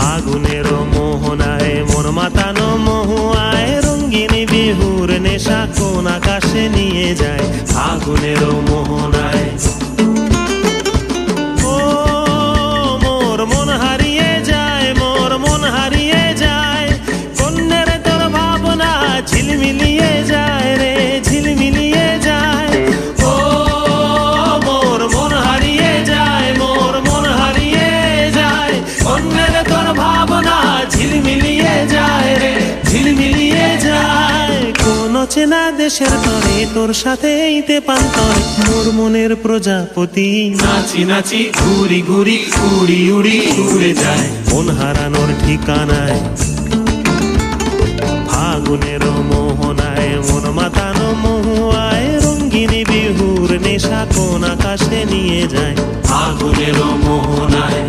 ফাগুনের মোহনায় মন মাতানো মহুয়ায় রঙিন বিহুর নেশা কোন আকাশে নিয়ে যায় ফাগুনের মোহনায়। ও মোর মন হারিয়ে যায়, মোর মন হারিয়ে যায়, কন্যের তোর ভাবনা ঝিলমিলিয়ে যায় রে ঝিলমিলিয়ে যায়। ও মোর মন হারিয়ে যায়, মোর মন হারিয়ে যায়, কন্যের তোর ভাবনা ঝিলমিলিয়ে যায় রে ঝিলমিলিয়ে যায়। কোন চেনা দেশের তরে তোর সাথে এইতে পান্তরে মোর মনের প্রজাপতি নাচি নাচি ঘুরি ঘুরি উড়ি উড়ি উড়ে যায় মন হারানোর ঠিকানায়। ফাগুনের মোহনায় মন মাতানো মহুয়ায় রঙিন বিহুর নেশা কোন আকাশে নিয়ে যায় ফাগুনের মোহনায়।